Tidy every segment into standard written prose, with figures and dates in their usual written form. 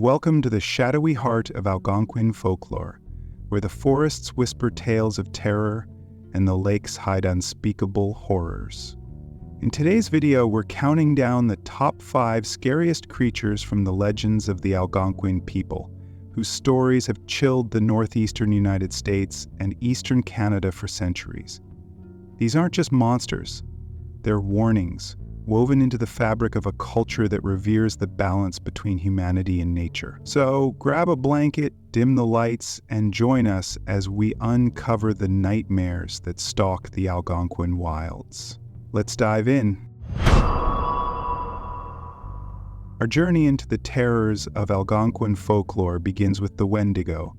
welcome to the shadowy heart of Algonquin folklore, where the forests whisper tales of terror and the lakes hide unspeakable horrors. In today's video, we're counting down the top 5 scariest creatures from the legends of the Algonquin people, whose stories have chilled the northeastern United States and eastern Canada for centuries. These aren't just monsters, they're warnings, woven into the fabric of a culture that reveres the balance between humanity and nature. So grab a blanket, dim the lights, and join us as we uncover the nightmares that stalk the Algonquin wilds. Let's dive in. Our journey into the terrors of Algonquin folklore begins with the Wendigo,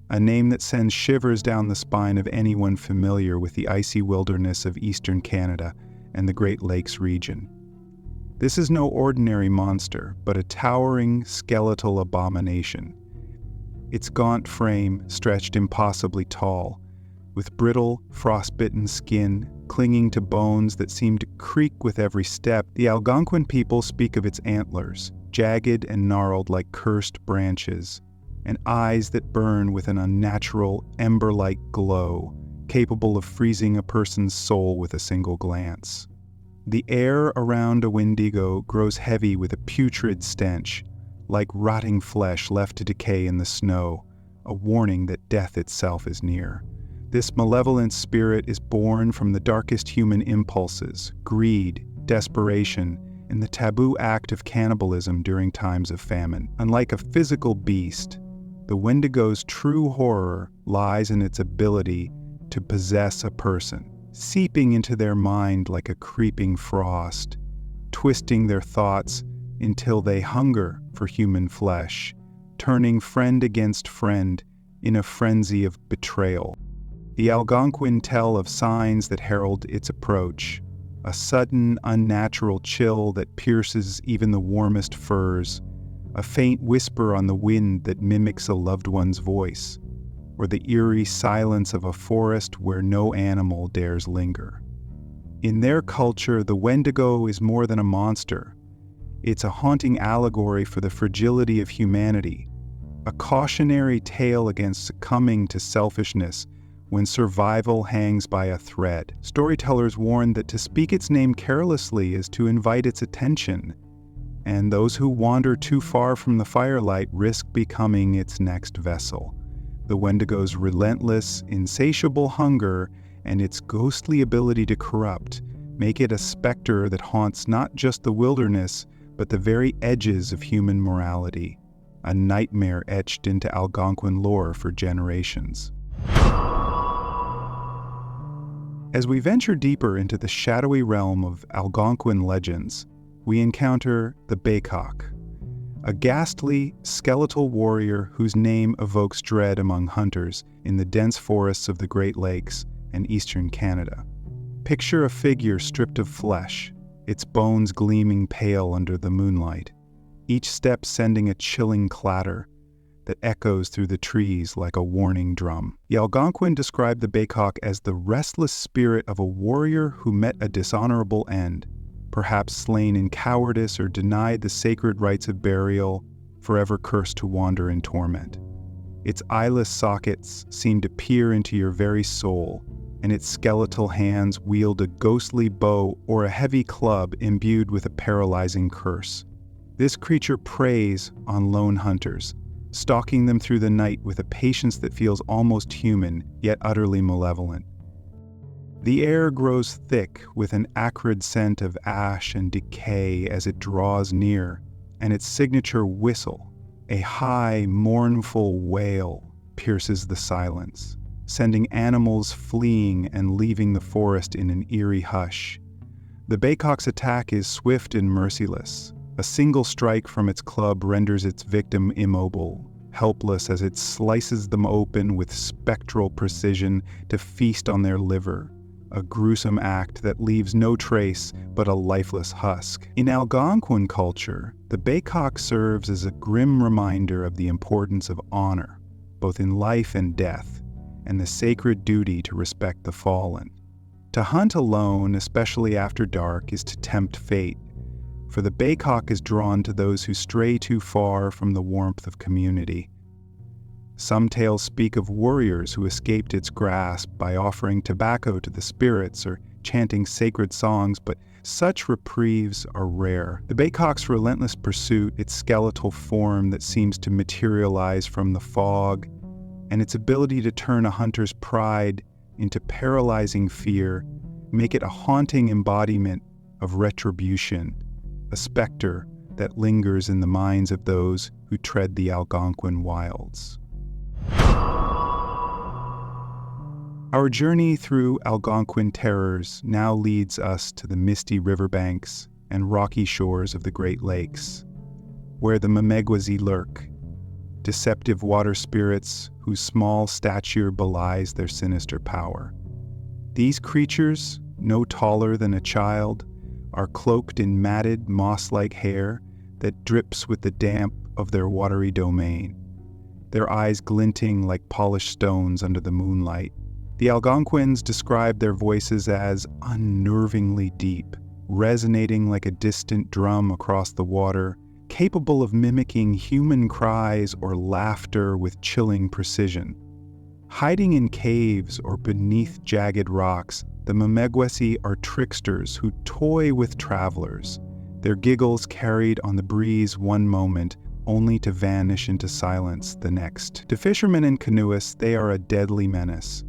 a name that sends shivers down the spine of anyone familiar with the icy wilderness of eastern Canada and the Great Lakes region. This is no ordinary monster, but a towering skeletal abomination. Its gaunt frame stretched impossibly tall, with brittle, frost-bitten skin clinging to bones that seem to creak with every step. The Algonquin people speak of its antlers, jagged and gnarled like cursed branches, and eyes that burn with an unnatural, ember-like glow, capable of freezing a person's soul with a single glance. The air around a Wendigo grows heavy with a putrid stench, like rotting flesh left to decay in the snow, a warning that death itself is near. This malevolent spirit is born from the darkest human impulses, greed, desperation, and the taboo act of cannibalism during times of famine. Unlike a physical beast, the Wendigo's true horror lies in its ability to possess a person, seeping into their mind like a creeping frost, twisting their thoughts until they hunger for human flesh, turning friend against friend in a frenzy of betrayal. The Algonquin tell of signs that herald its approach, a sudden, unnatural chill that pierces even the warmest furs, a faint whisper on the wind that mimics a loved one's voice, or the eerie silence of a forest where no animal dares linger. In their culture, the Wendigo is more than a monster. It's a haunting allegory for the fragility of humanity, a cautionary tale against succumbing to selfishness when survival hangs by a thread. Storytellers warn that to speak its name carelessly is to invite its attention, and those who wander too far from the firelight risk becoming its next vessel. The Wendigo's relentless, insatiable hunger and its ghostly ability to corrupt make it a specter that haunts not just the wilderness, but the very edges of human morality, a nightmare etched into Algonquin lore for generations. As we venture deeper into the shadowy realm of Algonquin legends, we encounter the Baykok, a ghastly, skeletal warrior whose name evokes dread among hunters in the dense forests of the Great Lakes and eastern Canada. Picture a figure stripped of flesh, its bones gleaming pale under the moonlight, each step sending a chilling clatter that echoes through the trees like a warning drum. The Algonquin described the Baykok as the restless spirit of a warrior who met a dishonorable end, perhaps slain in cowardice or denied the sacred rites of burial, forever cursed to wander in torment. Its eyeless sockets seem to peer into your very soul, and its skeletal hands wield a ghostly bow or a heavy club imbued with a paralyzing curse. This creature preys on lone hunters, stalking them through the night with a patience that feels almost human, yet utterly malevolent. The air grows thick with an acrid scent of ash and decay as it draws near, and its signature whistle, a high, mournful wail, pierces the silence, sending animals fleeing and leaving the forest in an eerie hush. The Baykok's attack is swift and merciless. A single strike from its club renders its victim immobile, helpless as it slices them open with spectral precision to feast on their liver, a gruesome act that leaves no trace but a lifeless husk. In Algonquin culture, the Baykok serves as a grim reminder of the importance of honor, both in life and death, and the sacred duty to respect the fallen. To hunt alone, especially after dark, is to tempt fate, for the Baykok is drawn to those who stray too far from the warmth of community. Some tales speak of warriors who escaped its grasp by offering tobacco to the spirits or chanting sacred songs, but such reprieves are rare. The Baykok's relentless pursuit, its skeletal form that seems to materialize from the fog, and its ability to turn a hunter's pride into paralyzing fear, make it a haunting embodiment of retribution, a specter that lingers in the minds of those who tread the Algonquin wilds. Our journey through Algonquin terrors now leads us to the misty riverbanks and rocky shores of the Great Lakes, where the Memegwesi lurk, deceptive water spirits whose small stature belies their sinister power. These creatures, no taller than a child, are cloaked in matted, moss-like hair that drips with the damp of their watery domain, their eyes glinting like polished stones under the moonlight. The Algonquins describe their voices as unnervingly deep, resonating like a distant drum across the water, capable of mimicking human cries or laughter with chilling precision. Hiding in caves or beneath jagged rocks, the Memegwesi are tricksters who toy with travelers, their giggles carried on the breeze one moment, only to vanish into silence the next. To fishermen and canoeists, they are a deadly menace,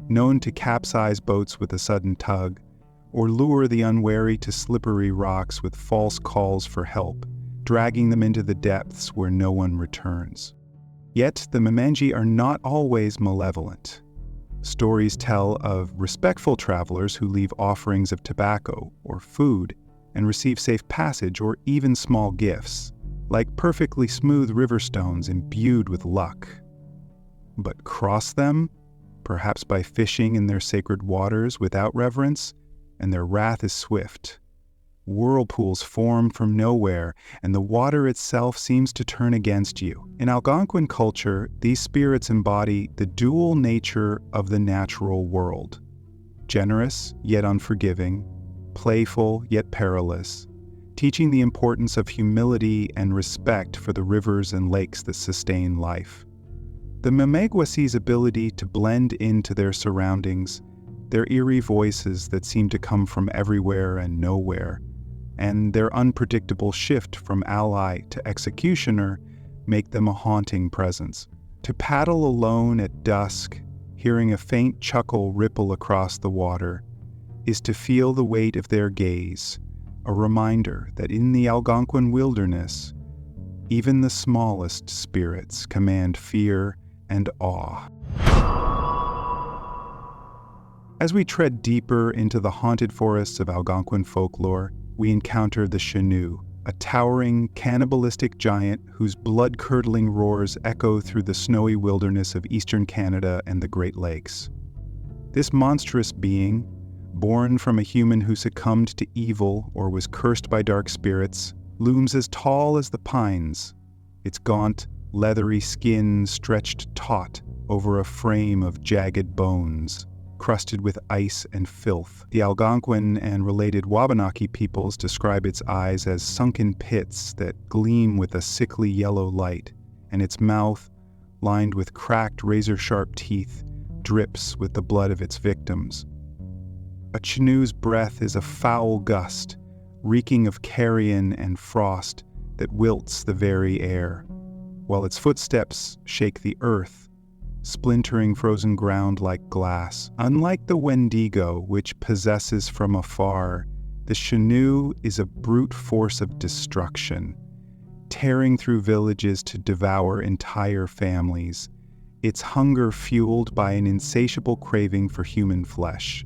known to capsize boats with a sudden tug, or lure the unwary to slippery rocks with false calls for help, dragging them into the depths where no one returns. Yet the Memenji are not always malevolent. Stories tell of respectful travelers who leave offerings of tobacco or food and receive safe passage or even small gifts, like perfectly smooth river stones imbued with luck. But cross them, perhaps by fishing in their sacred waters without reverence, and their wrath is swift. Whirlpools form from nowhere, and the water itself seems to turn against you. In Algonquin culture, these spirits embody the dual nature of the natural world: generous yet unforgiving, playful yet perilous, teaching the importance of humility and respect for the rivers and lakes that sustain life. The Memegwesi's ability to blend into their surroundings, their eerie voices that seem to come from everywhere and nowhere, and their unpredictable shift from ally to executioner make them a haunting presence. To paddle alone at dusk, hearing a faint chuckle ripple across the water, is to feel the weight of their gaze, a reminder that in the Algonquin wilderness, even the smallest spirits command fear and awe. As we tread deeper into the haunted forests of Algonquin folklore, we encounter the Chenoo, a towering, cannibalistic giant whose blood-curdling roars echo through the snowy wilderness of eastern Canada and the Great Lakes. This monstrous being, born from a human who succumbed to evil or was cursed by dark spirits, looms as tall as the pines, its gaunt, leathery skin stretched taut over a frame of jagged bones, crusted with ice and filth. The Algonquin and related Wabanaki peoples describe its eyes as sunken pits that gleam with a sickly yellow light, and its mouth, lined with cracked razor-sharp teeth, drips with the blood of its victims. A Chenoo's breath is a foul gust, reeking of carrion and frost that wilts the very air, while its footsteps shake the earth, splintering frozen ground like glass. Unlike the Wendigo, which possesses from afar, the Chenoo is a brute force of destruction, tearing through villages to devour entire families, its hunger fueled by an insatiable craving for human flesh.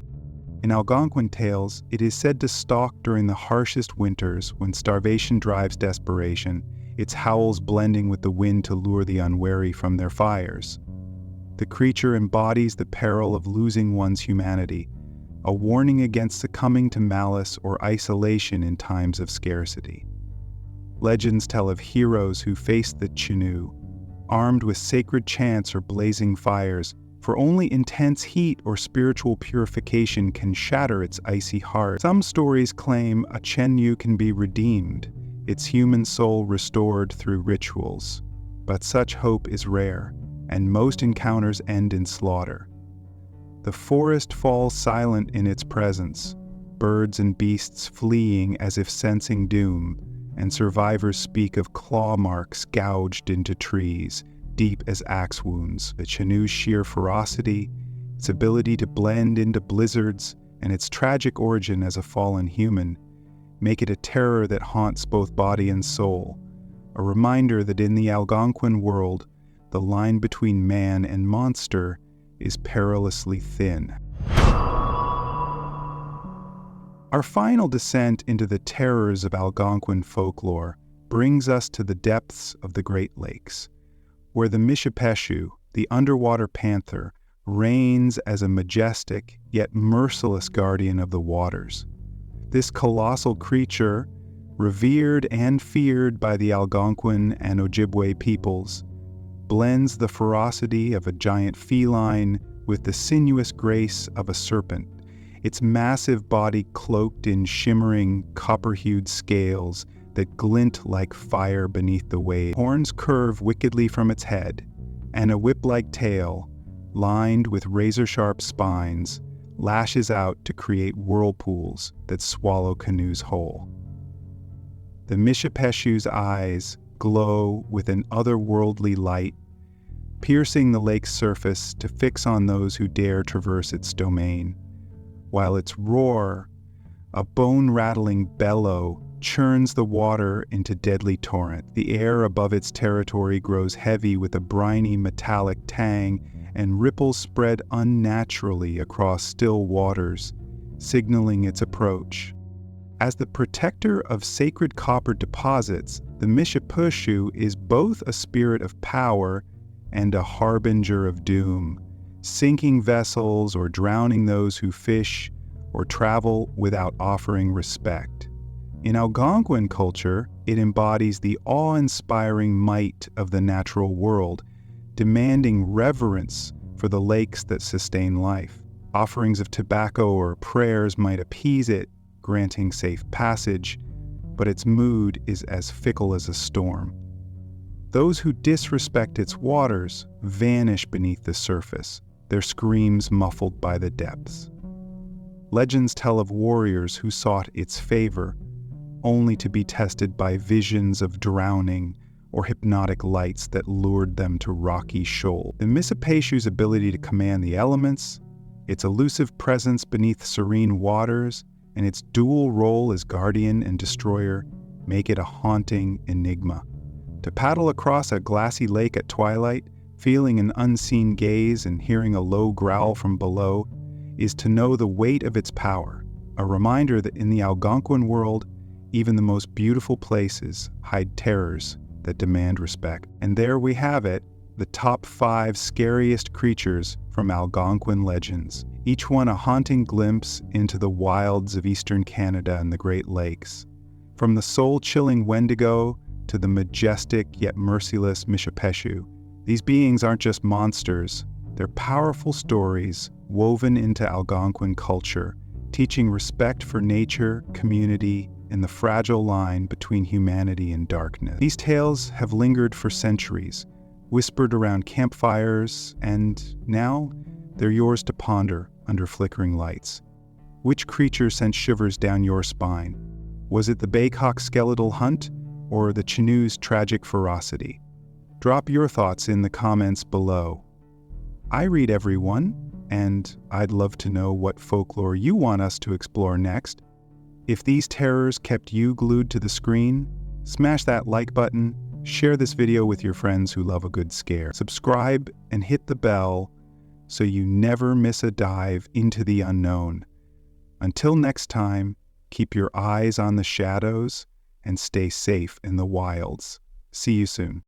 In Algonquin tales, it is said to stalk during the harshest winters when starvation drives desperation, its howls blending with the wind to lure the unwary from their fires. The creature embodies the peril of losing one's humanity, a warning against succumbing to malice or isolation in times of scarcity. Legends tell of heroes who faced the Chenoo, armed with sacred chants or blazing fires, for only intense heat or spiritual purification can shatter its icy heart. Some stories claim a Chenoo can be redeemed, its human soul restored through rituals. But such hope is rare, and most encounters end in slaughter. The forest falls silent in its presence, birds and beasts fleeing as if sensing doom, and survivors speak of claw marks gouged into trees, deep as axe wounds. The Chenoo's sheer ferocity, its ability to blend into blizzards, and its tragic origin as a fallen human make it a terror that haunts both body and soul, a reminder that in the Algonquin world, the line between man and monster is perilously thin. Our final descent into the terrors of Algonquin folklore brings us to the depths of the Great Lakes, where the Mishipeshu, the underwater panther, reigns as a majestic yet merciless guardian of the waters. This colossal creature, revered and feared by the Algonquin and Ojibwe peoples, blends the ferocity of a giant feline with the sinuous grace of a serpent, its massive body cloaked in shimmering, copper-hued scales that glint like fire beneath the waves. Horns curve wickedly from its head, and a whip-like tail, lined with razor-sharp spines, lashes out to create whirlpools that swallow canoes whole. The Mishipeshu's eyes glow with an otherworldly light, piercing the lake's surface to fix on those who dare traverse its domain, while its roar, a bone-rattling bellow, churns the water into deadly torrent. The air above its territory grows heavy with a briny metallic tang, and ripples spread unnaturally across still waters, signaling its approach. As the protector of sacred copper deposits, the Mishipeshu is both a spirit of power and a harbinger of doom, sinking vessels or drowning those who fish or travel without offering respect. In Algonquin culture, it embodies the awe-inspiring might of the natural world, demanding reverence for the lakes that sustain life. Offerings of tobacco or prayers might appease it, granting safe passage, but its mood is as fickle as a storm. Those who disrespect its waters vanish beneath the surface, their screams muffled by the depths. Legends tell of warriors who sought its favor, only to be tested by visions of drowning or hypnotic lights that lured them to rocky shoals. The Mishipeshu's ability to command the elements, its elusive presence beneath serene waters, and its dual role as guardian and destroyer make it a haunting enigma. To paddle across a glassy lake at twilight, feeling an unseen gaze and hearing a low growl from below, is to know the weight of its power, a reminder that in the Algonquin world, even the most beautiful places hide terrors that demand respect. And there we have it, the top 5 scariest creatures from Algonquin legends, each one a haunting glimpse into the wilds of eastern Canada and the Great Lakes. From the soul-chilling Wendigo to the majestic yet merciless Mishipeshu, these beings aren't just monsters, they're powerful stories woven into Algonquin culture, teaching respect for nature, community, and the fragile line between humanity and darkness. These tales have lingered for centuries, whispered around campfires, and now they're yours to ponder under flickering lights. Which creature sent shivers down your spine? Was it the Baykok skeletal hunt or the Chenoo's tragic ferocity? Drop your thoughts in the comments below. I read everyone, and I'd love to know what folklore you want us to explore next. If these terrors kept you glued to the screen, smash that like button, share this video with your friends who love a good scare. Subscribe and hit the bell so you never miss a dive into the unknown. Until next time, keep your eyes on the shadows and stay safe in the wilds. See you soon.